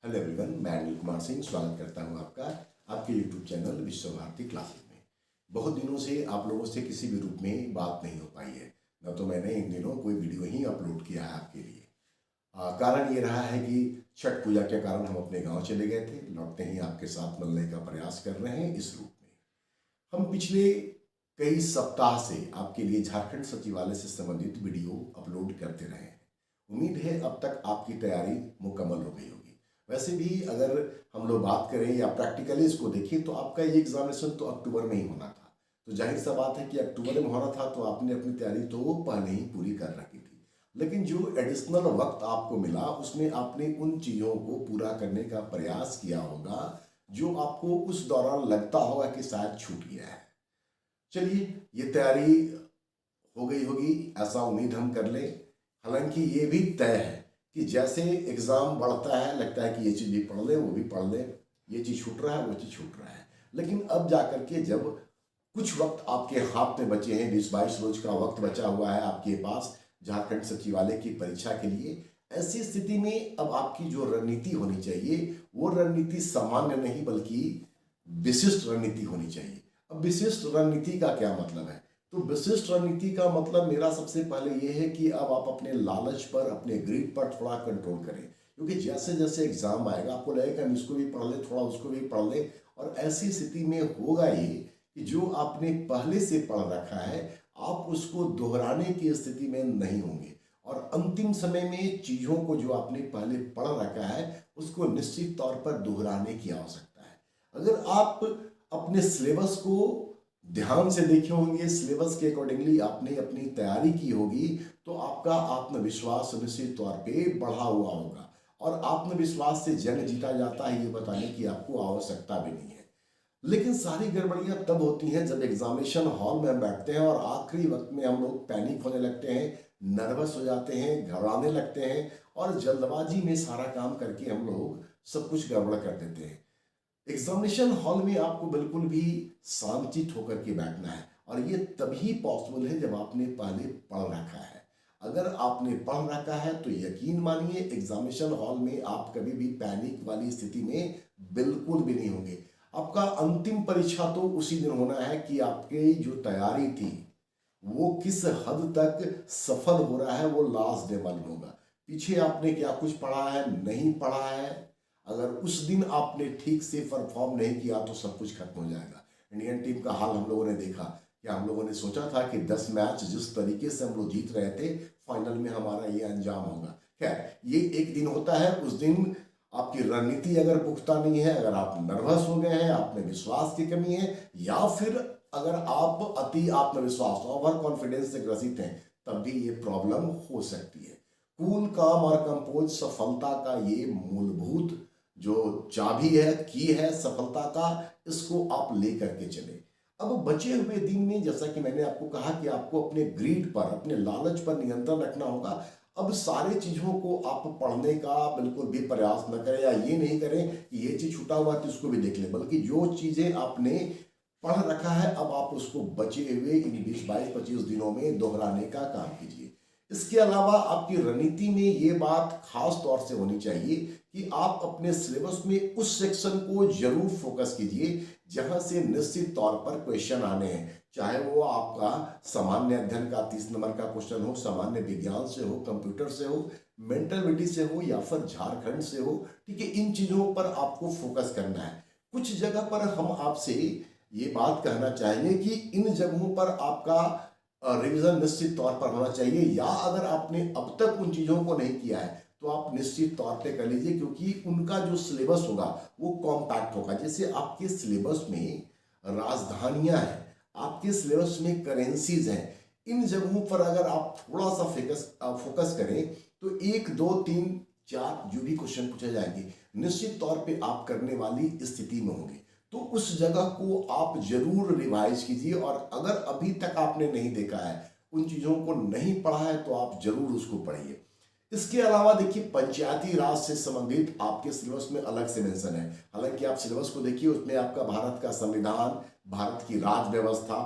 Hello everyone, मैं अनिल कुमार सिंह स्वागत करता हूं आपका आपके यूट्यूब चैनल विश्व भारती क्लासेस में। बहुत दिनों से आप लोगों से किसी भी रूप में बात नहीं हो पाई है, न तो मैंने इन दिनों कोई वीडियो ही अपलोड किया है आपके लिए। कारण ये रहा है कि छठ पूजा के कारण हम अपने गांव चले गए थे। लौटते ही आपके साथ मिलने का प्रयास कर रहे हैं। इस रूप में हम पिछले कई सप्ताह से आपके लिए झारखंड सचिवालय से संबंधित वीडियो अपलोड करते रहे हैं। उम्मीद है अब तक आपकी तैयारी मुकम्मल हो गई होगी। वैसे भी अगर हम लोग बात करें या प्रैक्टिकली इसको देखें तो आपका ये एग्जामिनेशन तो अक्टूबर में ही होना था। तो जाहिर सा बात है कि अक्टूबर में होना था तो आपने अपनी तैयारी तो पहले ही पूरी कर रखी थी। लेकिन जो एडिशनल वक्त आपको मिला उसमें आपने उन चीज़ों को पूरा करने का प्रयास किया होगा जो आपको उस दौरान लगता होगा कि शायद छूट गया है। चलिए, ये तैयारी हो गई होगी ऐसा उम्मीद हम कर लें। हालांकि ये भी तय है कि जैसे एग्ज़ाम बढ़ता है लगता है कि ये चीज़ भी पढ़ ले, वो भी पढ़ ले, ये चीज़ छूट रहा है, वो चीज़ छूट रहा है। लेकिन अब जा कर के जब कुछ वक्त आपके हाथ में बचे हैं, 20-22 रोज का वक्त बचा हुआ है आपके पास झारखंड सचिवालय की परीक्षा के लिए, ऐसी स्थिति में अब आपकी जो रणनीति होनी चाहिए वो रणनीति सामान्य नहीं बल्कि विशिष्ट रणनीति होनी चाहिए। अब विशिष्ट रणनीति का क्या मतलब है? तो विशिष्ट रणनीति का मतलब मेरा सबसे पहले ये है कि अब आप अपने लालच पर, अपने ग्रीड पर थोड़ा कंट्रोल करें। क्योंकि जैसे जैसे एग्जाम आएगा आपको लगेगा हम इसको भी पढ़ ले, थोड़ा उसको भी पढ़ ले, और ऐसी स्थिति में होगा ये कि जो आपने पहले से पढ़ रखा है आप उसको दोहराने की स्थिति में नहीं होंगे, और अंतिम समय में चीज़ों को जो आपने पहले पढ़ रखा है उसको निश्चित तौर पर दोहराने की आवश्यकता है। अगर आप अपने सिलेबस को ध्यान से देखे होंगे, सिलेबस के अकॉर्डिंगली आपने अपनी तैयारी की होगी, तो आपका आत्मविश्वास निश्चित तौर पे बढ़ा हुआ होगा। और आत्मविश्वास से जंग जीता जाता है ये बताने की आपको आवश्यकता भी नहीं है। लेकिन सारी गड़बड़ियां तब होती हैं जब एग्जामिनेशन हॉल में हम बैठते हैं और आखिरी वक्त में हम लोग पैनिक होने लगते हैं, नर्वस हो जाते हैं, घबराने लगते हैं, और जल्दबाजी में सारा काम करके हम लोग सब कुछ गड़बड़ कर देते हैं। एग्जामिनेशन हॉल में आपको बिल्कुल भी शांतित होकर के बैठना है, और ये तभी पॉसिबल है जब आपने पहले पढ़ रखा है। अगर आपने पढ़ रखा है तो यकीन मानिए एग्जामिनेशन हॉल में आप कभी भी पैनिक वाली स्थिति में बिल्कुल भी नहीं होंगे। आपका अंतिम परीक्षा तो उसी दिन होना है कि आपकी जो तैयारी थी वो किस हद तक सफल हो रहा है, वो लास्ट डे मालूम होगा। पीछे आपने क्या कुछ पढ़ा है, नहीं पढ़ा है, अगर उस दिन आपने ठीक से परफॉर्म नहीं किया तो सब कुछ खत्म हो जाएगा। इंडियन टीम का हाल हम लोगों ने देखा कि हम लोगों ने सोचा था कि 10 मैच जिस तरीके से हम लोग जीत रहे थे, फाइनल में हमारा ये अंजाम होगा। खैर, ये एक दिन होता है, उस दिन आपकी रणनीति अगर पुख्ता नहीं है, अगर आप नर्वस हो गए हैं, आप में विश्वास की कमी है, या फिर अगर आप अति आत्मविश्वास, ओवर कॉन्फिडेंस से ग्रसित हैं, तब भी ये प्रॉब्लम हो सकती है। कूल, काम और कंपोज सफलता का ये मूलभूत जो चाबी है, की है सफलता का, इसको आप लेकर के चले। अब बचे हुए दिन में जैसा कि मैंने आपको कहा कि आपको अपने ग्रीड पर, अपने लालच पर नियंत्रण रखना होगा। अब सारे चीज़ों को आप पढ़ने का बिल्कुल भी प्रयास न करें, या ये नहीं करें कि ये चीज़ छूटा हुआ तो इसको भी देख लें, बल्कि जो चीज़ें आपने पढ़ रखा है अब आप उसको बचे हुए इन 20-22-25 दिनों में दोहराने का काम कीजिए। इसके अलावा आपकी रणनीति में ये बात खास तौर से होनी चाहिए कि आप अपने सिलेबस में उस सेक्शन को जरूर फोकस कीजिए जहां से निश्चित तौर पर क्वेश्चन आने हैं, चाहे वो आपका सामान्य अध्ययन का 30 नंबर का क्वेश्चन हो, सामान्य विज्ञान से हो, कंप्यूटर से हो, मेंटलिटी से हो, या फिर झारखंड से हो। ठीक है, इन चीजों पर आपको फोकस करना है। कुछ जगह पर हम आपसे ये बात कहना चाहेंगे कि इन जगहों पर आपका रिवीजन निश्चित तौर पर होना चाहिए, या अगर आपने अब तक उन चीज़ों को नहीं किया है तो आप निश्चित तौर पे कर लीजिए, क्योंकि उनका जो सिलेबस होगा वो कॉम्पैक्ट होगा। जैसे आपके सिलेबस में राजधानियां हैं, आपके सिलेबस में करेंसीज हैं, इन जगहों पर अगर आप थोड़ा सा फोकस करें तो 1, 2, 3, 4 जो भी क्वेश्चन पूछे जाएंगे निश्चित तौर पे आप करने वाली स्थिति में होंगे। तो उस जगह को आप जरूर रिवाइज कीजिए, और अगर अभी तक आपने नहीं देखा है, उन चीज़ों को नहीं पढ़ा है, तो आप जरूर उसको पढ़िए। इसके अलावा देखिए, पंचायती राज से संबंधित आपके सिलेबस में अलग से मेंशन है। हालांकि आप सिलेबस को देखिए, उसमें आपका भारत का संविधान, भारत की राज व्यवस्था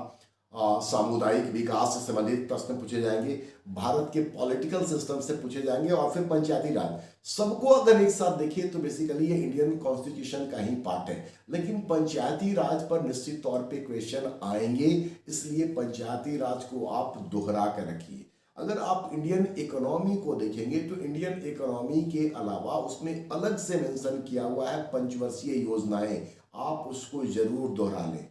सामुदायिक विकास से संबंधित प्रश्न पूछे जाएंगे, भारत के पॉलिटिकल सिस्टम से पूछे जाएंगे और फिर पंचायती राज। सबको अगर एक साथ देखिए तो बेसिकली ये इंडियन कॉन्स्टिट्यूशन का ही पार्ट है, लेकिन पंचायती राज पर निश्चित तौर पे क्वेश्चन आएंगे, इसलिए पंचायती राज को आप दोहरा कर रखिए। अगर आप इंडियन इकोनॉमी को देखेंगे तो इंडियन इकोनॉमी के अलावा उसमें अलग से मेंशन किया हुआ है पंचवर्षीय योजनाएं, आप उसको जरूर दोहरा लें।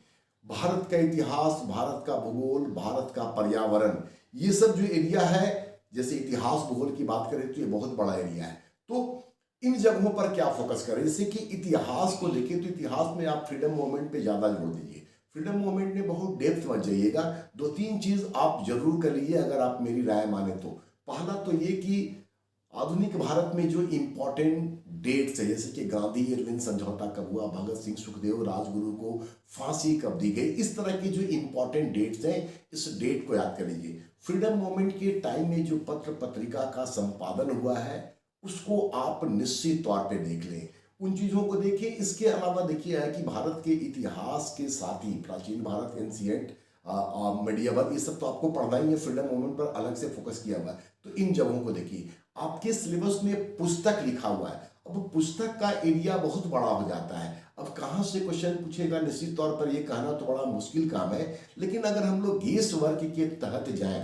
भारत का इतिहास, भारत का भूगोल, भारत का पर्यावरण, ये सब जो एरिया है, जैसे इतिहास भूगोल की बात करें तो ये बहुत बड़ा एरिया है। तो इन जगहों पर क्या फोकस करें, जैसे कि इतिहास को देखें तो इतिहास में आप फ्रीडम मूवमेंट पे ज्यादा जोर दीजिए। फ्रीडम मूवमेंट में बहुत डेप्थ मत जाइएगा, 2-3 चीज आप जरूर कर लीजिए अगर आप मेरी राय माने तो। पहला तो ये कि आधुनिक भारत में जो इंपॉर्टेंट डेट्स है, जैसे कि गांधी इरविन समझौता कब हुआ, भगत सिंह सुखदेव राजगुरु को फांसी कब दी गई, इस तरह की जो इंपॉर्टेंट डेट्स हैं इस डेट को याद कर लीजिए। फ्रीडम मूवमेंट के टाइम में जो पत्र पत्रिका का संपादन हुआ है उसको आप निश्चित तौर पे देख लें, उन चीजों को देखिए। इसके अलावा देखिए है कि भारत के इतिहास के साथ ही प्राचीन भारत, एंशिएंट, मेडिएवल, ये सब तो आपको पढ़ना ही है, फ्रीडम मूवमेंट पर अलग से फोकस किया हुआ है, तो इन जगहों को देखिए। आपके सिलेबस में पुस्तक लिखा हुआ है, अब पुस्तक का एरिया बहुत बड़ा हो जाता है, अब कहाँ से क्वेश्चन पूछेगा निश्चित तौर पर ये कहना तो बड़ा मुश्किल काम है। लेकिन अगर हम लोग गेस वर्क के तहत जाएं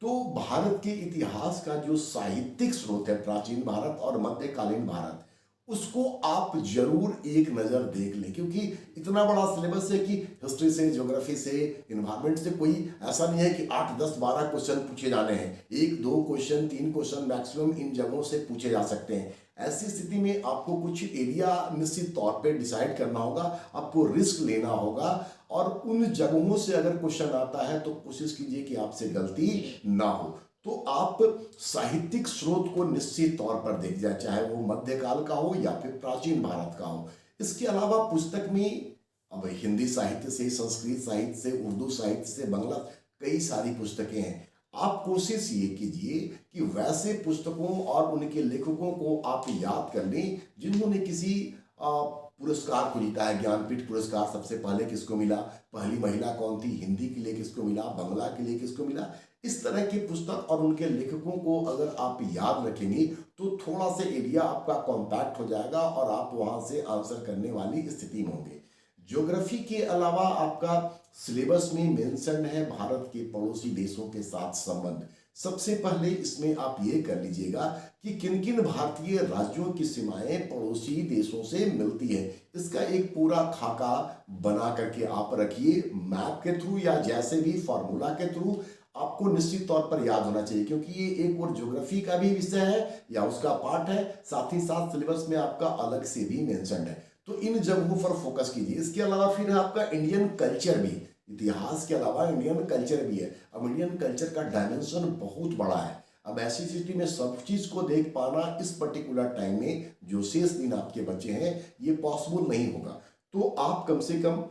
तो भारत के इतिहास का जो साहित्यिक स्रोत है, प्राचीन भारत और मध्यकालीन भारत, उसको आप जरूर एक नज़र देख लें, क्योंकि इतना बड़ा सिलेबस है कि हिस्ट्री से, ज्योग्राफी से, इन्वायरमेंट से कोई ऐसा नहीं है कि 8, 10, 12 क्वेश्चन पूछे जाने हैं, 1, 2 क्वेश्चन, 3 क्वेश्चन मैक्सिमम इन जगहों से पूछे जा सकते हैं। ऐसी स्थिति में आपको कुछ एरिया निश्चित तौर पे डिसाइड करना होगा, आपको रिस्क लेना होगा, और उन जगहों से अगर क्वेश्चन आता है तो कोशिश कीजिए कि आपसे गलती ना हो। तो आप साहित्यिक स्रोत को निश्चित तौर पर देख जाए, चाहे वो मध्यकाल का हो या फिर प्राचीन भारत का हो। इसके अलावा पुस्तक में अब हिंदी साहित्य से, संस्कृत साहित्य से, उर्दू साहित्य से, बांग्ला, कई सारी पुस्तकें हैं। आप कोशिश ये कीजिए कि वैसे पुस्तकों और उनके लेखकों को आप याद कर लें जिन्होंने किसी पुरस्कार को जीता है। ज्ञानपीठ पुरस्कार सबसे पहले किसको मिला, पहली महिला कौन थी, हिंदी के लिए किसको मिला, बांग्ला के लिए किसको मिला, इस तरह की पुस्तक और उनके लेखकों को अगर आप याद रखेंगे तो थोड़ा सा एरिया आपका कॉम्पैक्ट हो जाएगा और आप वहां से आंसर करने वाली स्थिति में होंगे। ज्योग्राफी के अलावा आपका सिलेबस में मेंशन है भारत के पड़ोसी देशों के साथ संबंध। सबसे पहले इसमें आप ये कर लीजिएगा कि किन किन भारतीय राज्यों की सीमाएं पड़ोसी देशों से मिलती है, इसका एक पूरा खाका बना करके आप रखिए, मैप के थ्रू या जैसे भी फॉर्मूला के थ्रू आपको निश्चित तौर पर याद होना चाहिए, क्योंकि ये एक और ज्योग्राफी का भी विषय है या उसका पार्ट है, साथ ही साथ सिलेबस में आपका अलग से भी मेंशन है। तो इन जगहों पर फोकस कीजिए। इसके अलावा फिर है आपका इंडियन कल्चर भी, इतिहास के अलावा इंडियन कल्चर भी है। अब इंडियन कल्चर का डायमेंशन बहुत बड़ा है, अब ऐसी स्थिति में सब चीज को देख पाना इस पर्टिकुलर टाइम में जो शेष दिन आपके बचे हैं ये पॉसिबल नहीं होगा। तो आप कम से कम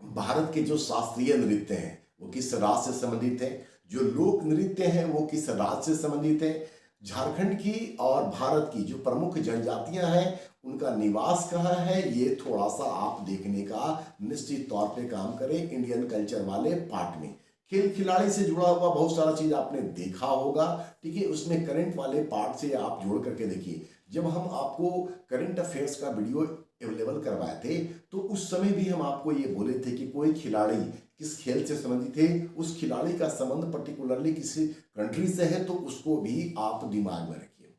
भारत के जो शास्त्रीय नृत्य हैं वो किस राज्य से संबंधित है, जो लोक नृत्य हैं वो किस राज्य से संबंधित है, झारखंड की और भारत की जो प्रमुख जनजातियां हैं उनका निवास कहाँ है, ये थोड़ा सा आप देखने का निश्चित तौर पे काम करें इंडियन कल्चर वाले पार्ट में। खेल खिलाड़ी से जुड़ा हुआ बहुत सारा चीज आपने देखा होगा, ठीक है, उसमें करंट वाले पार्ट से आप जोड़ करके देखिए। जब हम आपको करंट अफेयर्स का वीडियो अवेलेबल करवाए थे तो उस समय भी हम आपको ये बोले थे कि कोई खिलाड़ी किस खेल से संबंधित है, उस खिलाड़ी का संबंध पर्टिकुलरली किसी कंट्री से है तो उसको भी आप दिमाग में रखिए।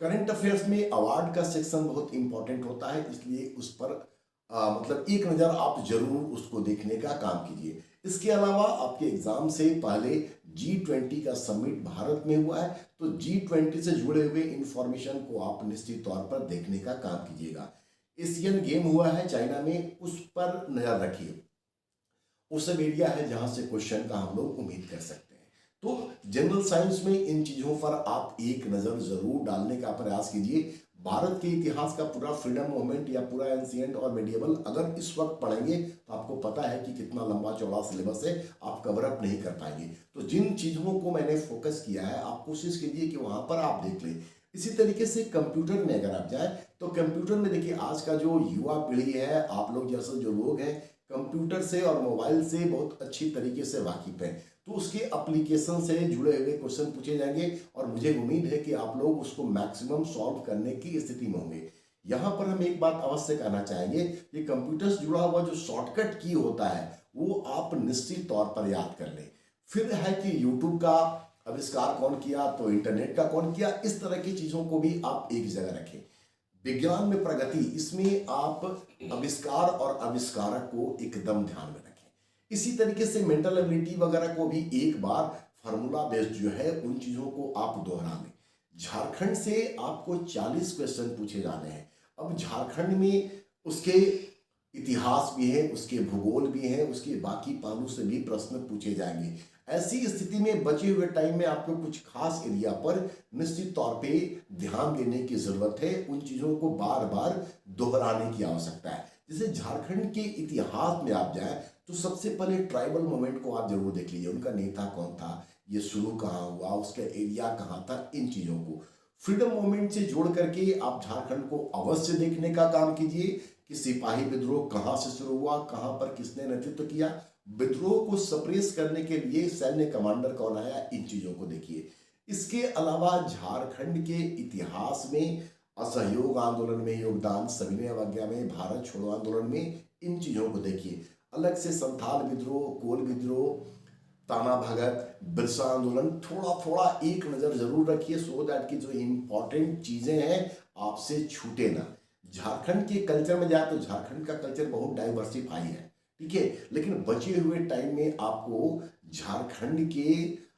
करंट अफेयर्स में अवार्ड का सेक्शन बहुत इंपॉर्टेंट होता है, इसलिए उस पर मतलब एक नज़र आप जरूर उसको देखने का काम कीजिए। इसके अलावा आपके एग्जाम से पहले G20 का समिट भारत में हुआ है, तो G20 से जुड़े हुए इंफॉर्मेशन को आप निश्चित तौर पर देखने का काम कीजिएगा। एशियन गेम हुआ है चाइना में, उस पर नजर रखिए, वो सब एरिया है जहां से क्वेश्चन का हम लोग उम्मीद कर सकते हैं। तो जनरल साइंस में इन चीजों पर आप एक नजर जरूर डालने का प्रयास कीजिए। भारत के इतिहास का पूरा फ्रीडम मूवमेंट या पूरा एंशिएंट और मेडिएवल अगर इस वक्त पढ़ेंगे तो आपको पता है कि कितना लंबा चौड़ा सिलेबस है, आप कवर अप नहीं कर पाएंगे। तो जिन चीजों को मैंने फोकस किया है आप कोशिश कीजिए कि वहां पर आप देख लें। इसी तरीके से कंप्यूटर में अगर आप जाए तो कंप्यूटर में देखिए आज का जो युवा पीढ़ी है, आप लोग जैसे जो लोग हैं, कंप्यूटर से और मोबाइल से बहुत अच्छी तरीके से वाकिफ हैं, तो उसके एप्लीकेशन से जुड़े हुए क्वेश्चन पूछे जाएंगे और मुझे उम्मीद है कि आप लोग उसको मैक्सिमम सॉल्व करने की स्थिति में होंगे। यहाँ पर हम एक बात अवश्य कहना चाहेंगे कि कंप्यूटर से जुड़ा हुआ जो शॉर्टकट की होता है वो आप निश्चित तौर पर याद कर लें। फिर है कि यूट्यूब का आविष्कार कौन किया, तो इंटरनेट का कौन किया, इस तरह की चीज़ों को भी आप एक जगह रखें। विज्ञान में प्रगति, इसमें आप आविष्कार और आविष्कारक को एकदम ध्यान में रखें। इसी तरीके से मेंटल एबिलिटी वगैरह को भी एक बार फार्मूला बेस्ड जो है उन चीज़ों को आप दोहरा लें। झारखंड से आपको 40 क्वेश्चन पूछे जाने हैं। अब झारखंड में उसके इतिहास भी है, उसके भूगोल भी है, उसके बाकी पहलू से भी प्रश्न पूछे जाएंगे। ऐसी स्थिति में बचे हुए टाइम में आपको कुछ खास एरिया पर निश्चित तौर पे ध्यान देने की जरूरत है, उन चीज़ों को बार बार दोहराने की आवश्यकता है। जैसे झारखंड के इतिहास में आप जाए तो सबसे पहले ट्राइबल मूवमेंट को आप जरूर देख लीजिए, उनका नेता कौन था, ये शुरू कहाँ हुआ, उसका एरिया कहाँ था, इन चीज़ों को फ्रीडम मूवमेंट से जोड़ करके आप झारखंड को अवश्य देखने का काम कीजिए कि सिपाही विद्रोह कहाँ से शुरू हुआ, कहाँ पर किसने नेतृत्व किया, विद्रोह को सप्रेस करने के लिए सैन्य कमांडर कौन आया, इन चीज़ों को देखिए। इसके अलावा झारखंड के इतिहास में असहयोग आंदोलन में योगदान, सविनय अवज्ञा में, भारत छोड़ो आंदोलन में, इन चीज़ों को देखिए। अलग से संथाल विद्रोह, कोल विद्रोह, ताना भगत, बिरसा आंदोलन, थोड़ा थोड़ा एक नज़र जरूर रखिए सो दैट कि जो इम्पोर्टेंट चीज़ें हैं आपसे छूटे ना। झारखंड के कल्चर में जाए तो झारखंड का कल्चर बहुत डाइवर्सिफाई है, ठीक है, लेकिन बचे हुए टाइम में आपको झारखंड के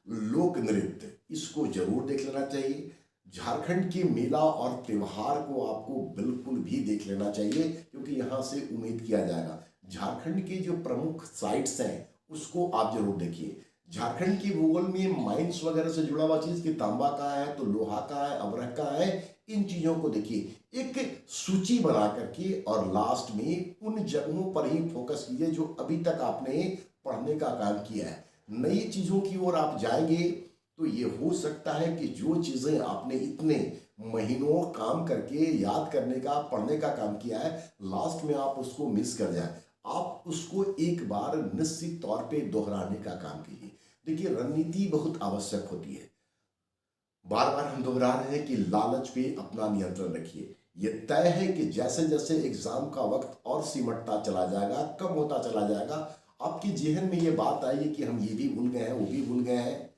लोक नृत्य इसको जरूर देख लेना चाहिए। झारखंड के मेला और त्योहार को आपको बिल्कुल भी देख लेना चाहिए क्योंकि यहाँ से उम्मीद किया जाएगा। झारखंड के जो प्रमुख साइट्स हैं उसको आप जरूर देखिए। झारखंड के भूगोल में माइंस वगैरह से जुड़ा हुआ चीज कि तांबा का है तो लोहा का है, अवरह का है, इन चीजों को देखिए, एक सूची बना करके और लास्ट में उन जगहों पर ही फोकस कीजिए जो अभी तक आपने पढ़ने का काम किया है। नई चीजों की ओर आप जाएंगे तो ये हो सकता है कि जो चीजें आपने इतने महीनों काम करके याद करने का, पढ़ने का काम किया है, लास्ट में आप उसको मिस कर जाए। आप उसको एक बार निश्चित तौर पे दोहराने का काम कीजिए। देखिए, रणनीति बहुत आवश्यक होती है। बार बार हम दोहरा रहे हैं कि लालच पे अपना नियंत्रण रखिए। ये तय है कि जैसे जैसे एग्जाम का वक्त और सिमटता चला जाएगा, कम होता चला जाएगा, आपकी जेहन में ये बात आई है कि हम ये भी भूल गए हैं, वो भी भूल गए हैं।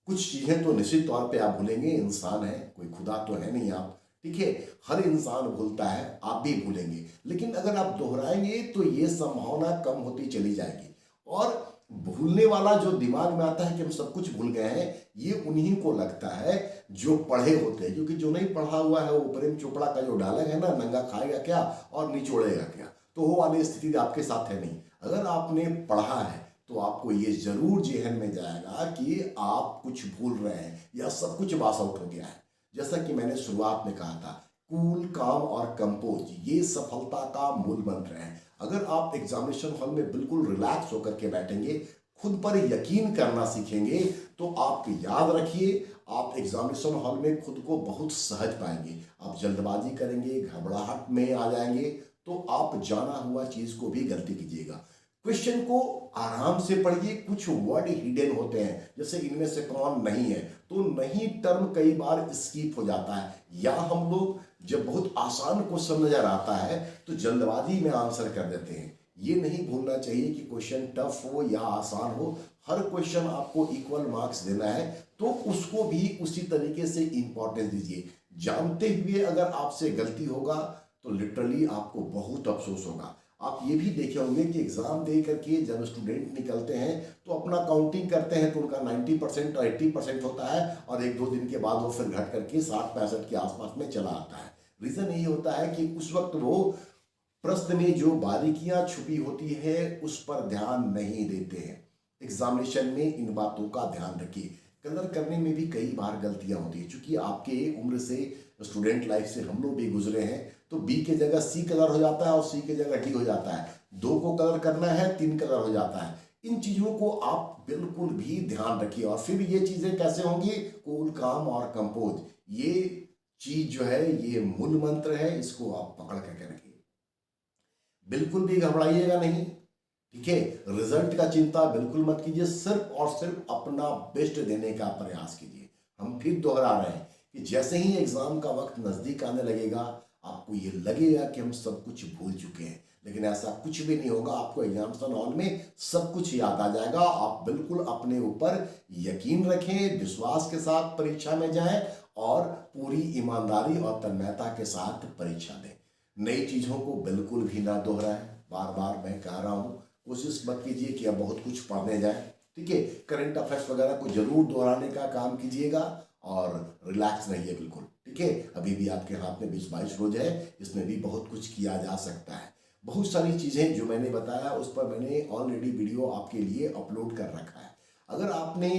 कुछ चीजें तो निश्चित तौर पे आप भूलेंगे, इंसान है, कोई खुदा तो है नहीं आप, ठीक है, हर इंसान भूलता है, आप भी भूलेंगे, लेकिन अगर आप दोहराएंगे तो ये संभावना कम होती चली जाएगी। और भूलने वाला जो दिमाग में आता है कि हम सब कुछ भूल गए हैं, ये उन्हीं को लगता है जो पढ़े होते हैं, क्योंकि जो नहीं पढ़ा हुआ है वो प्रेम चोपड़ा का जो डायलॉग है ना, नंगा खाएगा क्या और निचोड़ेगा क्या, तो वो वाली स्थिति आपके साथ है नहीं। अगर आपने पढ़ा है तो आपको ये जरूर जेहन में जाएगा कि आप कुछ भूल रहे हैं या सब कुछ पास आउट हो गया है। जैसा कि मैंने शुरुआत में कहा था, कूल, काम और कंपोज ये सफलता का मूल मंत्र है। अगर आप एग्जामिनेशन हॉल में बिल्कुल रिलैक्स होकर के बैठेंगे, खुद पर यकीन करना सीखेंगे, तो आप याद रखिए, आप एग्जामिनेशन हॉल में खुद को बहुत सहज पाएंगे। आप जल्दबाजी करेंगे, घबराहट में आ जाएंगे, तो आप जाना हुआ चीज को भी गलती कीजिएगा। क्वेश्चन को आराम से पढ़िए, कुछ वर्ड हिडन होते हैं, जैसे इनमें से कौन नहीं है, तो नहीं टर्म कई बार स्किप हो जाता है, या हम लोग जब बहुत आसान क्वेश्चन नजर आता है तो जल्दबाजी में आंसर कर देते हैं। ये नहीं भूलना चाहिए कि क्वेश्चन टफ हो या आसान हो, हर क्वेश्चन आपको इक्वल मार्क्स देना है, तो उसको भी उसी तरीके से इंपॉर्टेंस दीजिए। जानते हुए अगर आपसे गलती होगा तो लिटरली आपको बहुत अफसोस होगा। आप ये भी देखे होंगे कि एग्जाम दे करके जब स्टूडेंट निकलते हैं तो अपना काउंटिंग करते हैं तो उनका 90% और 80% होता है, और एक दो दिन के बाद वो फिर घट करके 60-65 के आसपास में चला आता है। रीजन यही होता है कि उस वक्त वो प्रश्न में जो बारीकियां छुपी होती है उस पर ध्यान नहीं देते हैं। एग्जामिनेशन में इन बातों का ध्यान रखिए। कलर करने में भी कई बार गलतियां होती है, चूंकि आपके उम्र से, स्टूडेंट लाइफ से हम लोग भी गुजरे हैं, तो बी के जगह सी कलर हो जाता है और सी के जगह डी हो जाता है। 2 को कलर करना है, 3 कलर हो जाता है। इन चीजों को आप बिल्कुल भी ध्यान रखिए। और फिर ये चीजें कैसे होंगी, कूल, काम और कंपोज, ये चीज जो है ये मूल मंत्र है, इसको आप पकड़ करके रखिए। बिल्कुल भी घबराइएगा नहीं, ठीक है। रिजल्ट का चिंता बिल्कुल मत कीजिए, सिर्फ और सिर्फ अपना बेस्ट देने का प्रयास कीजिए। हम फिर दोहरा रहे हैं कि जैसे ही एग्जाम का वक्त नजदीक आने लगेगा आपको ये लगेगा कि हम सब कुछ भूल चुके हैं, लेकिन ऐसा कुछ भी नहीं होगा। आपको एग्जामिनेशन हॉल में सब कुछ याद आ जाएगा। आप बिल्कुल अपने ऊपर यकीन रखें, विश्वास के साथ परीक्षा में जाएं और पूरी ईमानदारी और तन्मयता के साथ परीक्षा दें। नई चीजों को बिल्कुल भी ना दोहराएं। बार बार मैं कह रहा हूं, कोशिश मत कीजिए कि अब बहुत कुछ पढ़ने जाए, ठीक है। करंट अफेयर्स वगैरह को जरूर दोहराने का काम कीजिएगा और रिलैक्स रहिए बिल्कुल, ठीक है। अभी भी आपके हाथ में 20-22 रोज है, इसमें भी बहुत कुछ किया जा सकता है। बहुत सारी चीजें जो मैंने बताया उस पर मैंने ऑलरेडी वीडियो आपके लिए अपलोड कर रखा है। अगर आपने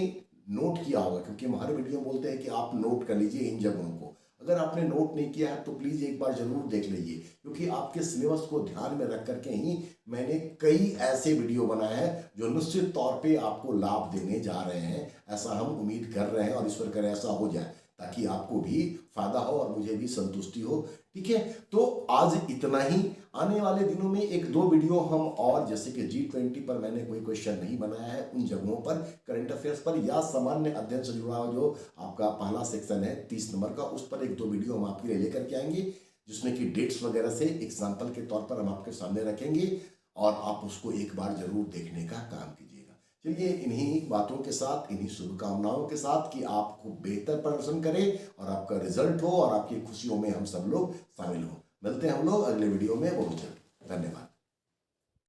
नोट किया होगा, क्योंकि हम हर वीडियो बोलते हैं कि आप नोट कर लीजिए इन जगहों को, अगर आपने नोट नहीं किया है तो प्लीज एक बार जरूर देख लीजिए, क्योंकि आपके सिलेबस को ध्यान में रख करके ही मैंने कई ऐसे वीडियो बनाए हैं जो निश्चित तौर पे आपको लाभ देने जा रहे हैं। ऐसा हम उम्मीद कर रहे हैं और ईश्वर करे ऐसा हो जाए, ताकि आपको भी फायदा हो और मुझे भी संतुष्टि हो, ठीक है। तो आज इतना ही। आने वाले दिनों में 1-2 वीडियो हम और, जैसे कि G20 पर मैंने कोई क्वेश्चन नहीं बनाया है, उन जगहों पर करंट अफेयर्स पर या सामान्य अध्ययन से जुड़ा हुआ जो आपका पहला सेक्शन है 30 नंबर का, उस पर 1-2 वीडियो हम आपके लिए लेकर के आएंगे, जिसमें कि डेट्स वगैरह से एग्जाम्पल के तौर पर हम आपके सामने रखेंगे और आप उसको एक बार जरूर देखने का काम कीजिएगा। चलिए, इन्हीं बातों के साथ, इन्हीं शुभकामनाओं के साथ कि आपको बेहतर प्रदर्शन करें और आपका रिजल्ट हो और आपकी खुशियों में हम सब लोग शामिल हों। मिलते हैं हम लोग अगले वीडियो में बहुत जल्द। धन्यवाद।